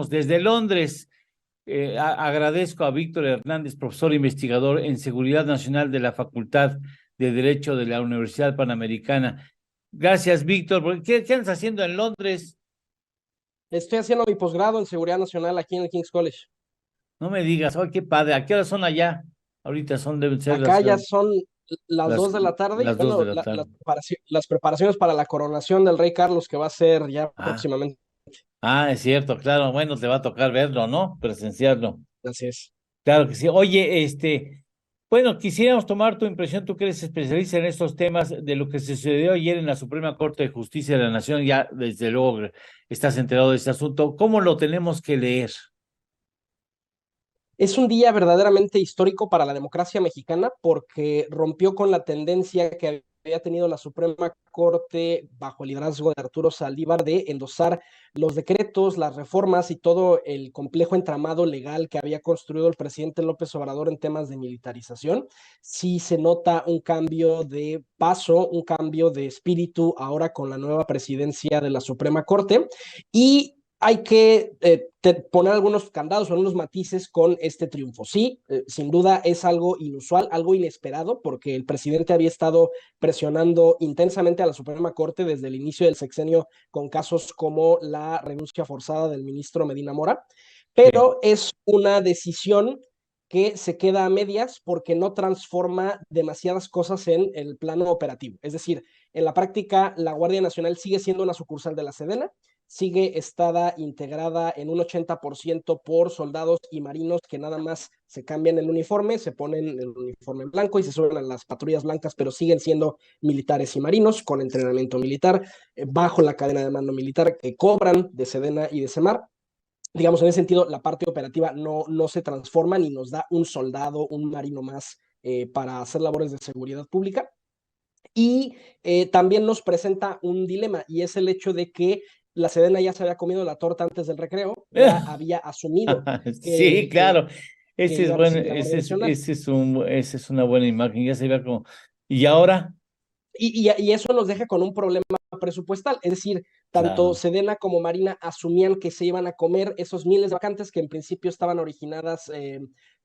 Desde Londres, agradezco a Víctor Hernández, profesor investigador en Seguridad Nacional de la Facultad de Derecho de la Universidad Panamericana. Gracias, Víctor. ¿Qué andas haciendo en Londres? Estoy haciendo mi posgrado en Seguridad Nacional aquí en el King's College. No me digas, ¡ay, qué padre! ¿A qué hora son allá? Ahorita deben ser Acá ya son las las, 2 de la tarde y las dos bueno, de la tarde. las preparaciones para la coronación del rey Carlos que va a ser ya Ah, próximamente. es cierto, claro. Bueno, te va a tocar verlo, ¿no? Presenciarlo. Así es. Claro que sí. Oye, bueno, quisiéramos tomar tu impresión, tú que eres especialista en estos temas, de lo que sucedió ayer en la Suprema Corte de Justicia de la Nación. Ya desde luego estás enterado de este asunto. ¿Cómo lo tenemos que leer? Es un día verdaderamente histórico para la democracia mexicana porque rompió con la tendencia que había tenido la Suprema Corte bajo el liderazgo de Arturo Saldívar de endosar los decretos, las reformas y todo el complejo entramado legal que había construido el presidente López Obrador en temas de militarización. Sí se nota un cambio de paso, un cambio de espíritu ahora con la nueva presidencia de la Suprema Corte y hay que poner algunos candados o algunos matices con este triunfo. Sí, sin duda es algo inusual, algo inesperado, porque el presidente había estado presionando intensamente a la Suprema Corte desde el inicio del sexenio con casos como la renuncia forzada del ministro Medina Mora, Sí. pero es una decisión que se queda a medias porque no transforma demasiadas cosas en el plano operativo. Es decir, en la práctica, la Guardia Nacional sigue siendo una sucursal de la Sedena, sigue estada integrada en un 80% por soldados y marinos que nada más se cambian el uniforme, se ponen el uniforme blanco y se suben a las patrullas blancas, pero siguen siendo militares y marinos con entrenamiento militar, bajo la cadena de mando militar que cobran de Sedena y de Semar. Digamos, en ese sentido, la parte operativa no se transforma ni nos da un soldado, un marino más para hacer labores de seguridad pública. Y también nos presenta un dilema, y es el hecho de que la Sedena ya se había comido la torta antes del recreo, ya había asumido Sí, que, claro. que iba a recibir la Guardia Nacional. Esa es una buena imagen. Ya se ve como. ¿Y ahora? Y eso nos deja con un problema presupuestal, es decir, tanto Claro. Sedena como Marina asumían que se iban a comer esos miles de vacantes que en principio estaban originadas,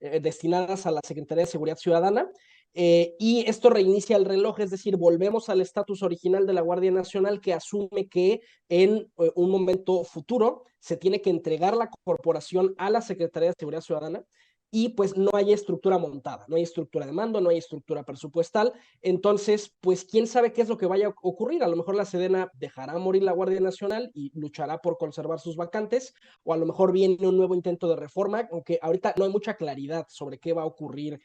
destinadas a la Secretaría de Seguridad Ciudadana, y esto reinicia el reloj, es decir, volvemos al estatus original de la Guardia Nacional que asume que en un momento futuro se tiene que entregar la corporación a la Secretaría de Seguridad Ciudadana y pues no hay estructura montada, no hay estructura de mando, no hay estructura presupuestal. Entonces, pues quién sabe qué es lo que vaya a ocurrir. A lo mejor la Sedena dejará morir la Guardia Nacional y luchará por conservar sus vacantes, o a lo mejor viene un nuevo intento de reforma, aunque ahorita no hay mucha claridad sobre qué va a ocurrir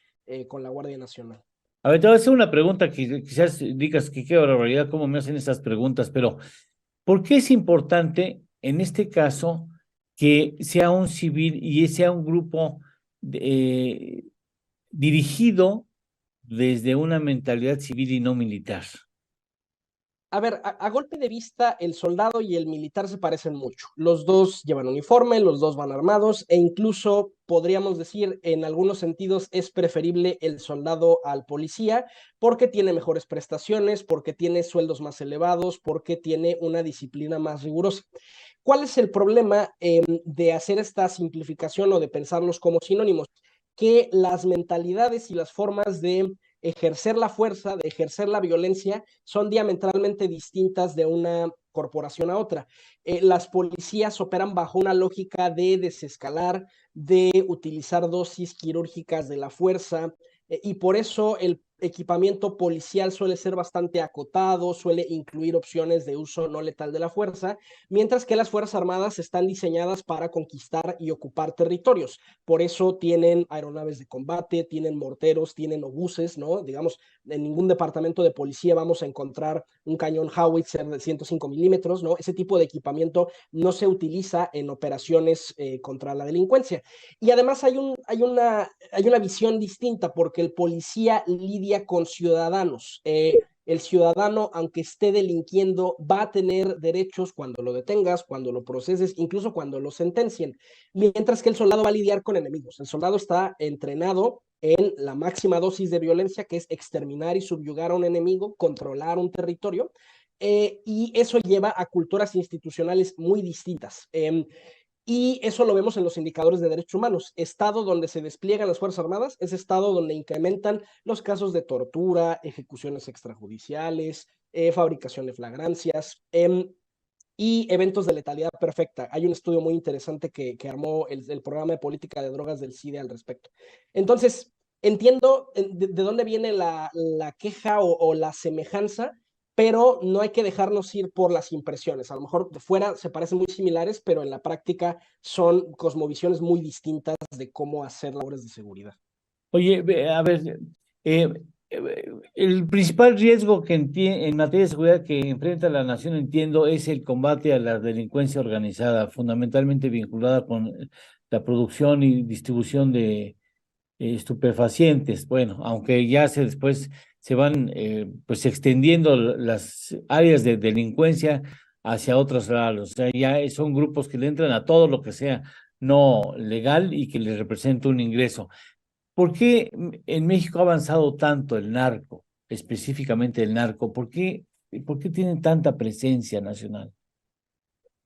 con la Guardia Nacional. A ver, te voy a hacer una pregunta que quizás digas que qué barbaridad, cómo me hacen esas preguntas, pero ¿por qué es importante en este caso que sea un civil y sea un grupo eh, dirigido desde una mentalidad civil y no militar? A ver, a golpe de vista, el soldado y el militar se parecen mucho. Los dos llevan uniforme, los dos van armados e incluso podríamos decir en algunos sentidos es preferible el soldado al policía porque tiene mejores prestaciones, porque tiene sueldos más elevados, porque tiene una disciplina más rigurosa. ¿Cuál es el problema de hacer esta simplificación o de pensarlos como sinónimos? Que las mentalidades y las formas de ejercer la fuerza, de ejercer la violencia, son diametralmente distintas de una corporación a otra. Las policías operan bajo una lógica de desescalar, de utilizar dosis quirúrgicas de la fuerza, y por eso el equipamiento policial suele ser bastante acotado, suele incluir opciones de uso no letal de la fuerza, mientras que las Fuerzas Armadas están diseñadas para conquistar y ocupar territorios. Por eso tienen aeronaves de combate, tienen morteros, tienen obuses, ¿no? Digamos, en ningún departamento de policía vamos a encontrar un cañón Howitzer de 105 milímetros, ¿no? Ese tipo de equipamiento no se utiliza en operaciones contra la delincuencia. Y además hay una visión distinta porque el policía lidia con ciudadanos. El ciudadano, aunque esté delinquiendo, va a tener derechos cuando lo detengas, cuando lo proceses, incluso cuando lo sentencien, mientras que el soldado va a lidiar con enemigos. El soldado está entrenado en la máxima dosis de violencia, que es exterminar y subyugar a un enemigo, controlar un territorio, y eso lleva a culturas institucionales muy distintas. Y eso lo vemos en los indicadores de derechos humanos. Estado donde se despliegan las Fuerzas Armadas es estado donde incrementan los casos de tortura, ejecuciones extrajudiciales, fabricación de flagrancias, y eventos de letalidad perfecta. Hay un estudio muy interesante que armó el programa de política de drogas del CIDE al respecto. Entonces, entiendo de dónde viene la queja o la semejanza, pero no hay que dejarnos ir por las impresiones. A lo mejor de fuera se parecen muy similares, pero en la práctica son cosmovisiones muy distintas de cómo hacer labores de seguridad. Oye, a ver, eh, el principal riesgo que en materia de seguridad que enfrenta la nación, entiendo, es el combate a la delincuencia organizada, fundamentalmente vinculada con la producción y distribución de estupefacientes. Bueno, aunque ya se después se van pues extendiendo las áreas de delincuencia hacia otros lados. O sea, ya son grupos que le entran a todo lo que sea no legal y que les representa un ingreso. ¿Por qué en México ha avanzado tanto el narco, específicamente el narco? Por qué tienen tanta presencia nacional?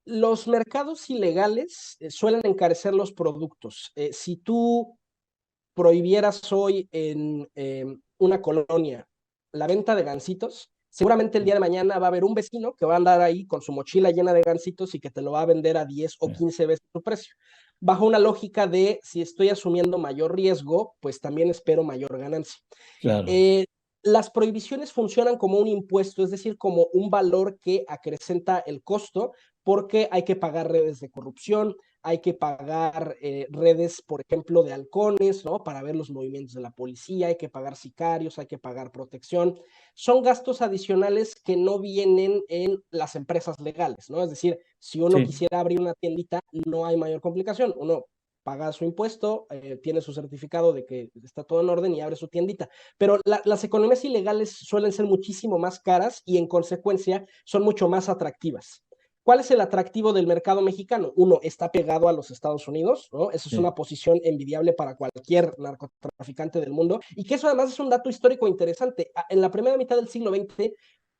Los mercados ilegales suelen encarecer los productos. Si tú prohibieras hoy en una colonia la venta de gansitos, seguramente el día de mañana va a haber un vecino que va a andar ahí con su mochila llena de gansitos y que te lo va a vender a 10 o 15 veces su precio. Bajo una lógica de si estoy asumiendo mayor riesgo, pues también espero mayor ganancia. Claro, Eh, las prohibiciones funcionan como un impuesto, es decir, como un valor que acrecenta el costo, porque hay que pagar redes de corrupción, hay que pagar redes, por ejemplo, de halcones, ¿no? Para ver los movimientos de la policía, hay que pagar sicarios, hay que pagar protección. Son gastos adicionales que no vienen en las empresas legales, ¿no? Es decir, si uno sí. quisiera abrir una tiendita, no hay mayor complicación. Uno paga su impuesto, tiene su certificado de que está todo en orden y abre su tiendita. Pero las economías ilegales suelen ser muchísimo más caras y en consecuencia son mucho más atractivas. ¿Cuál es el atractivo del mercado mexicano? Uno, está pegado a los Estados Unidos, ¿no? Esa es Sí. una posición envidiable para cualquier narcotraficante del mundo. Y que eso además es un dato histórico interesante. En la primera mitad del siglo XX,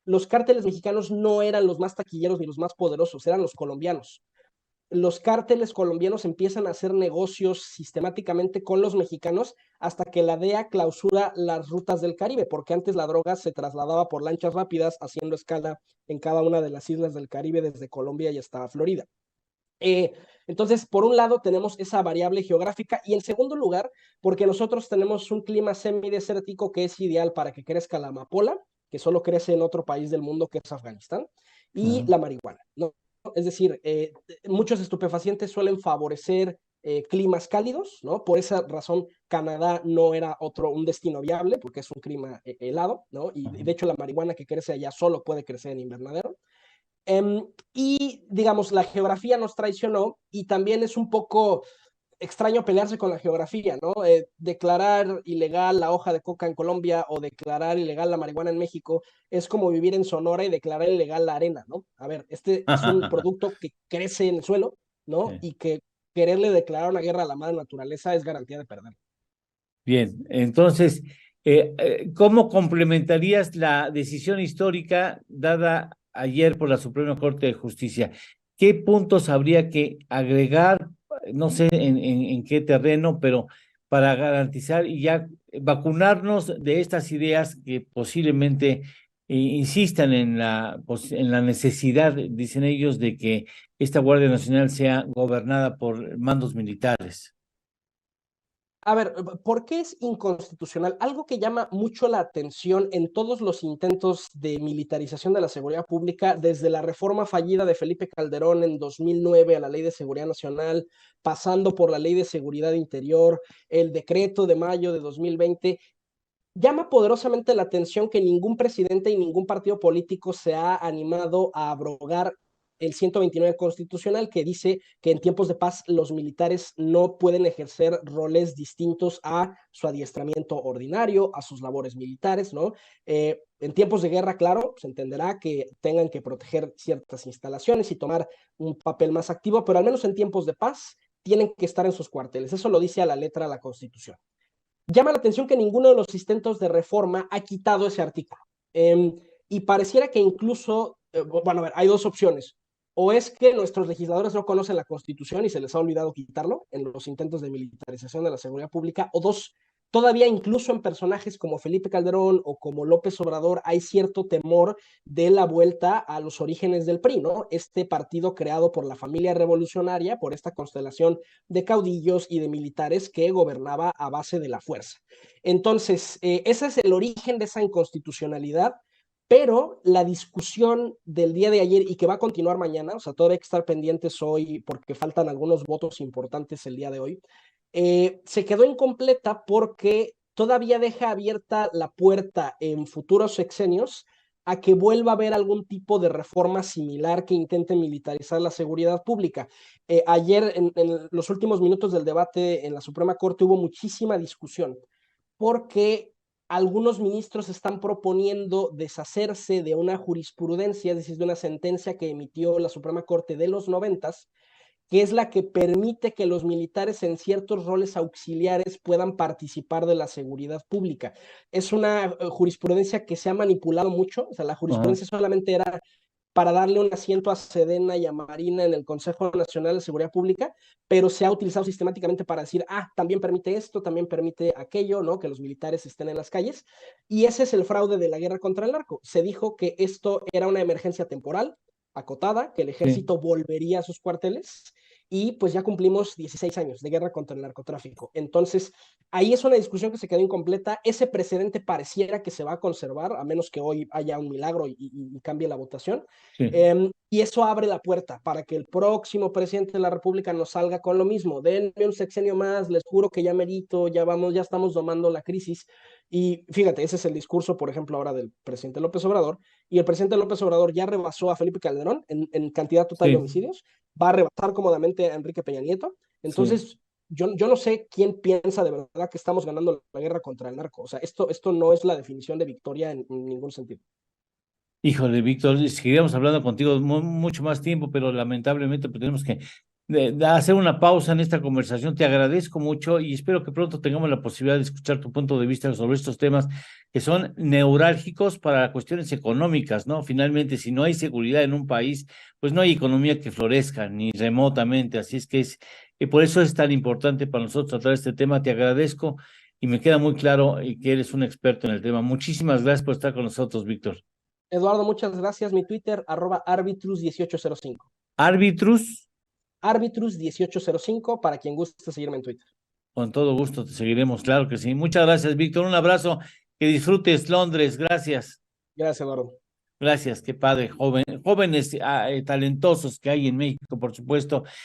los cárteles mexicanos no eran los más taquilleros ni los más poderosos, eran los colombianos. Los cárteles colombianos empiezan a hacer negocios sistemáticamente con los mexicanos hasta que la DEA clausura las rutas del Caribe, porque antes la droga se trasladaba por lanchas rápidas haciendo escala en cada una de las islas del Caribe desde Colombia y hasta Florida. Entonces, por un lado tenemos esa variable geográfica y en segundo lugar, porque nosotros tenemos un clima semidesértico que es ideal para que crezca la amapola, que solo crece en otro país del mundo que es Afganistán, y Ajá. la marihuana, ¿no? Es decir, muchos estupefacientes suelen favorecer climas cálidos, ¿no? Por esa razón, Canadá no era un destino viable, porque es un clima helado, ¿no? Y Ajá. de hecho la marihuana que crece allá solo puede crecer en invernadero. Y digamos, la geografía nos traicionó y también es un poco extraño pelearse con la geografía, ¿no? Declarar ilegal la hoja de coca en Colombia o declarar ilegal la marihuana en México es como vivir en Sonora y declarar ilegal la arena, ¿no? A ver, este es un producto que crece en el suelo, ¿no? Sí. Y que quererle declarar una guerra a la madre naturaleza es garantía de perder. Bien, entonces, ¿cómo complementarías la decisión histórica dada ayer por la Suprema Corte de Justicia? ¿Qué puntos habría que agregar, no sé en qué terreno, pero para garantizar y ya vacunarnos de estas ideas que posiblemente insistan en en la necesidad, dicen ellos, de que esta Guardia Nacional sea gobernada por mandos militares? A ver, ¿por qué es inconstitucional? Algo que llama mucho la atención en todos los intentos de militarización de la seguridad pública, desde la reforma fallida de Felipe Calderón en 2009 a la Ley de Seguridad Nacional, pasando por la Ley de Seguridad Interior, el decreto de mayo de 2020, llama poderosamente la atención que ningún presidente y ningún partido político se ha animado a abrogar el 129 constitucional que dice que en tiempos de paz los militares no pueden ejercer roles distintos a su adiestramiento ordinario, a sus labores militares, ¿no? En tiempos de guerra, claro, se entenderá que tengan que proteger ciertas instalaciones y tomar un papel más activo, pero al menos en tiempos de paz tienen que estar en sus cuarteles. Eso lo dice a la letra de la Constitución. Llama la atención que ninguno de los intentos de reforma ha quitado ese artículo. Y pareciera que incluso, bueno, a ver, hay dos opciones. ¿O es que nuestros legisladores no conocen la Constitución y se les ha olvidado quitarlo en los intentos de militarización de la seguridad pública? O dos, todavía incluso en personajes como Felipe Calderón o como López Obrador hay cierto temor de la vuelta a los orígenes del PRI, ¿no? Este partido creado por la familia revolucionaria, por esta constelación de caudillos y de militares que gobernaba a base de la fuerza. Entonces, ese es el origen de esa inconstitucionalidad, pero la discusión del día de ayer y que va a continuar mañana, o sea, todavía hay que estar pendientes hoy porque faltan algunos votos importantes el día de hoy, se quedó incompleta porque todavía deja abierta la puerta en futuros sexenios a que vuelva a haber algún tipo de reforma similar que intente militarizar la seguridad pública. Ayer, en los últimos minutos del debate en la Suprema Corte, hubo muchísima discusión porque algunos ministros están proponiendo deshacerse de una jurisprudencia, es decir, de una sentencia que emitió la Suprema Corte de los 90, que es la que permite que los militares en ciertos roles auxiliares puedan participar de la seguridad pública. Es una jurisprudencia que se ha manipulado mucho, o sea, la Ajá. jurisprudencia solamente era para darle un asiento a Sedena y a Marina en el Consejo Nacional de Seguridad Pública, pero se ha utilizado sistemáticamente para decir, también permite esto, también permite aquello, ¿no? Que los militares estén en las calles. Y ese es el fraude de la guerra contra el narco. Se dijo que esto era una emergencia temporal, acotada, que el Sí. ejército volvería a sus cuarteles y pues ya cumplimos 16 años de guerra contra el narcotráfico. Entonces, ahí es una discusión que se quedó incompleta. Ese precedente pareciera que se va a conservar, a menos que hoy haya un milagro y cambie la votación. Sí. Y eso abre la puerta para que el próximo presidente de la República nos salga con lo mismo. Denme un sexenio más, les juro que ya merito, ya vamos, ya estamos domando la crisis. Y fíjate, ese es el discurso, por ejemplo, ahora del presidente López Obrador. Y el presidente López Obrador ya rebasó a Felipe Calderón en cantidad total de Sí. homicidios, va a rebasar cómodamente a Enrique Peña Nieto. Sí. Entonces, yo no sé quién piensa de verdad que estamos ganando la guerra contra el narco. O sea, esto no es la definición de victoria en ningún sentido. Híjole, Víctor, seguiríamos hablando contigo mucho más tiempo, pero lamentablemente pues, tenemos que de hacer una pausa en esta conversación. Te agradezco mucho y espero que pronto tengamos la posibilidad de escuchar tu punto de vista sobre estos temas que son neurálgicos para cuestiones económicas, ¿no? Finalmente, si no hay seguridad en un país, pues no hay economía que florezca, ni remotamente. Así es que y por eso es tan importante para nosotros tratar este tema. Te agradezco y me queda muy claro que eres un experto en el tema. Muchísimas gracias por estar con nosotros, Víctor. Eduardo, muchas gracias. Mi Twitter, @arbitrus1805. Arbitrus, Arbitrus1805 para quien guste seguirme en Twitter. con todo gusto te seguiremos, claro que sí. Muchas gracias, Víctor. Un abrazo, que disfrutes Londres. Gracias. Gracias, Eduardo. Gracias, qué padre, jóvenes talentosos que hay en México, por supuesto.